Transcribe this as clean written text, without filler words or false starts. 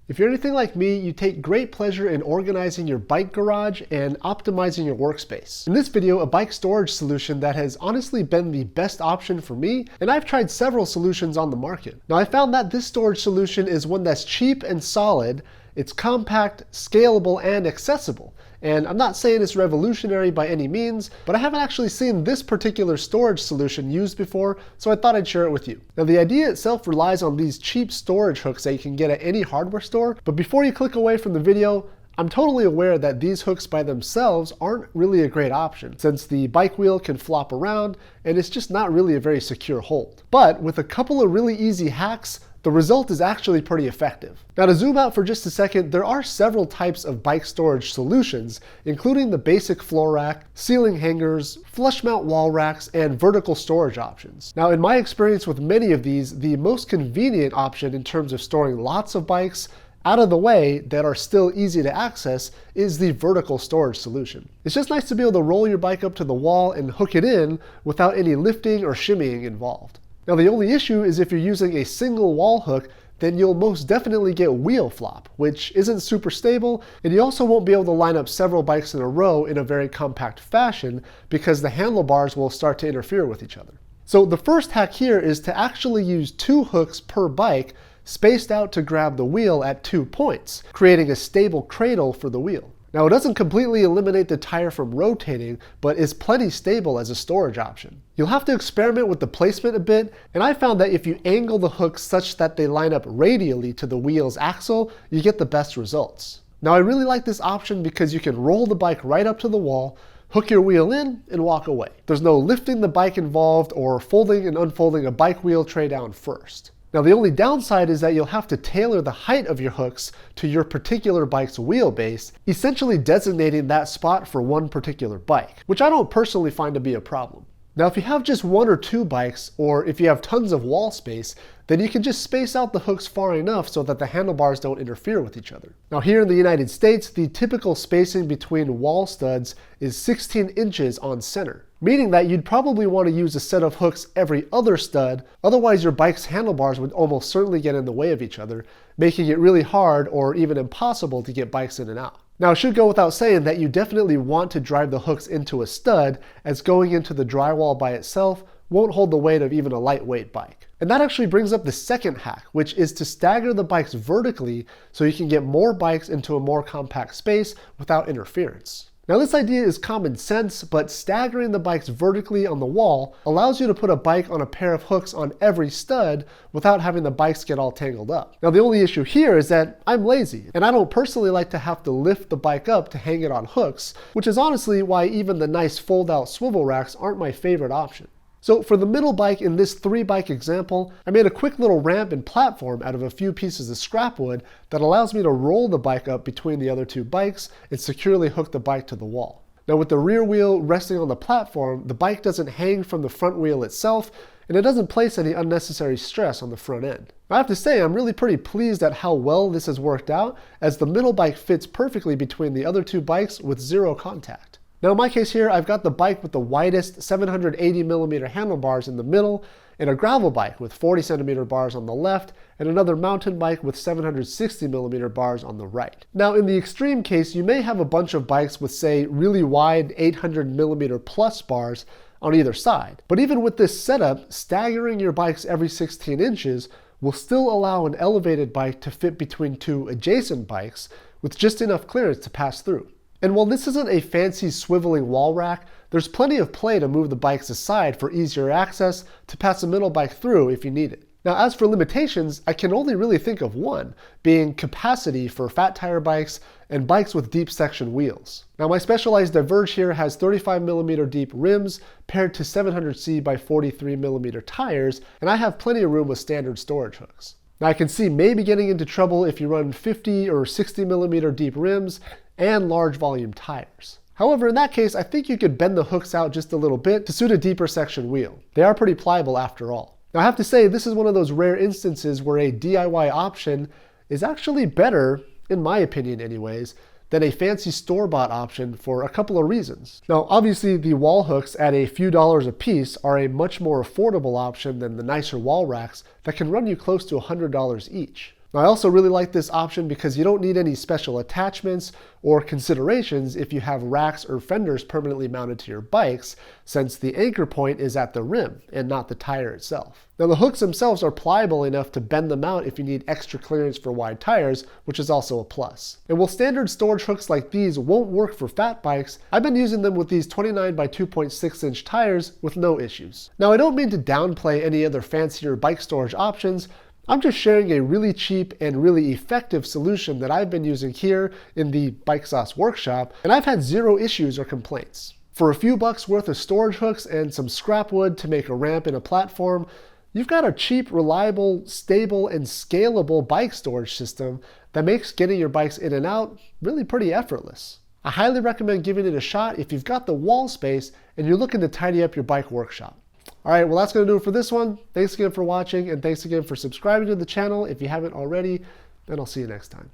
If you're anything like me, you take great pleasure in organizing your bike garage and optimizing your workspace. In this video, a bike storage solution that has honestly been the best option for me, and I've tried several solutions on the market. Now I found that this storage solution is one that's cheap and solid, it's compact, scalable, and accessible. And I'm not saying it's revolutionary by any means, but I haven't actually seen this particular storage solution used before, so I thought I'd share it with you. Now the idea itself relies on these cheap storage hooks that you can get at any hardware store, but before you click away from the video, I'm totally aware that these hooks by themselves aren't really a great option, since the bike wheel can flop around and it's just not really a very secure hold. But with a couple of really easy hacks, the result is actually pretty effective. Now to zoom out for just a second, there are several types of bike storage solutions, including the basic floor rack, ceiling hangers, flush mount wall racks, and vertical storage options. Now in my experience with many of these, the most convenient option in terms of storing lots of bikes out of the way that are still easy to access is the vertical storage solution. It's just nice to be able to roll your bike up to the wall and hook it in without any lifting or shimmying involved. Now the only issue is if you're using a single wall hook, then you'll most definitely get wheel flop, which isn't super stable, and you also won't be able to line up several bikes in a row in a very compact fashion because the handlebars will start to interfere with each other. So the first hack here is to actually use 2 hooks per bike spaced out to grab the wheel at 2 points, creating a stable cradle for the wheel. Now it doesn't completely eliminate the tire from rotating, but is plenty stable as a storage option. You'll have to experiment with the placement a bit, and I found that if you angle the hooks such that they line up radially to the wheel's axle, you get the best results. Now I really like this option because you can roll the bike right up to the wall, hook your wheel in, and walk away. There's no lifting the bike involved or folding and unfolding a bike wheel tray down first. Now the only downside is that you'll have to tailor the height of your hooks to your particular bike's wheelbase, essentially designating that spot for one particular bike, which I don't personally find to be a problem. Now if you have just 1 or 2 bikes, or if you have tons of wall space, then you can just space out the hooks far enough so that the handlebars don't interfere with each other. Now here in the United States, the typical spacing between wall studs is 16 inches on center, meaning that you'd probably want to use a set of hooks every other stud, otherwise your bike's handlebars would almost certainly get in the way of each other, making it really hard or even impossible to get bikes in and out. Now it should go without saying that you definitely want to drive the hooks into a stud, as going into the drywall by itself won't hold the weight of even a lightweight bike. And that actually brings up the second hack, which is to stagger the bikes vertically so you can get more bikes into a more compact space without interference. Now this idea is common sense, but staggering the bikes vertically on the wall allows you to put a bike on a pair of hooks on every stud without having the bikes get all tangled up. Now the only issue here is that I'm lazy, and I don't personally like to have to lift the bike up to hang it on hooks, which is honestly why even the nice fold-out swivel racks aren't my favorite option. So for the middle bike in this 3-bike example, I made a quick little ramp and platform out of a few pieces of scrap wood that allows me to roll the bike up between the other 2 bikes and securely hook the bike to the wall. Now with the rear wheel resting on the platform, the bike doesn't hang from the front wheel itself, and it doesn't place any unnecessary stress on the front end. I have to say I'm really pretty pleased at how well this has worked out, as the middle bike fits perfectly between the other 2 bikes with 0 contact. Now in my case here, I've got the bike with the widest 780mm handlebars in the middle, and a gravel bike with 40cm bars on the left, and another mountain bike with 760mm bars on the right. Now in the extreme case, you may have a bunch of bikes with, say, really wide 800mm plus bars on either side. But even with this setup, staggering your bikes every 16 inches will still allow an elevated bike to fit between 2 adjacent bikes with just enough clearance to pass through. And while this isn't a fancy swiveling wall rack, there's plenty of play to move the bikes aside for easier access to pass a middle bike through if you need it. Now as for limitations, I can only really think of one, being capacity for fat tire bikes and bikes with deep section wheels. Now my Specialized Diverge here has 35mm deep rims paired to 700C by 43mm tires, and I have plenty of room with standard storage hooks. Now I can see maybe getting into trouble if you run 50 or 60mm deep rims and large volume tires. However, in that case, I think you could bend the hooks out just a little bit to suit a deeper section wheel. They are pretty pliable after all. Now I have to say, this is one of those rare instances where a DIY option is actually better, in my opinion anyways, than a fancy store-bought option for a couple of reasons. Now obviously the wall hooks at a few dollars a piece are a much more affordable option than the nicer wall racks that can run you close to $100 each. Now, I also really like this option because you don't need any special attachments or considerations if you have racks or fenders permanently mounted to your bikes, since the anchor point is at the rim and not the tire itself. Now, the hooks themselves are pliable enough to bend them out if you need extra clearance for wide tires, which is also a plus. And while standard storage hooks like these won't work for fat bikes, I've been using them with these 29 by 2.6 inch tires with no issues. Now, I don't mean to downplay any other fancier bike storage options. I'm just sharing a really cheap and really effective solution that I've been using here in the Bike Sauce workshop, and I've had zero issues or complaints. For a few bucks worth of storage hooks and some scrap wood to make a ramp and a platform, you've got a cheap, reliable, stable, and scalable bike storage system that makes getting your bikes in and out really pretty effortless. I highly recommend giving it a shot if you've got the wall space and you're looking to tidy up your bike workshop. All right, well, that's going to do it for this one. Thanks again for watching, and thanks again for subscribing to the channel if you haven't already, and I'll see you next time.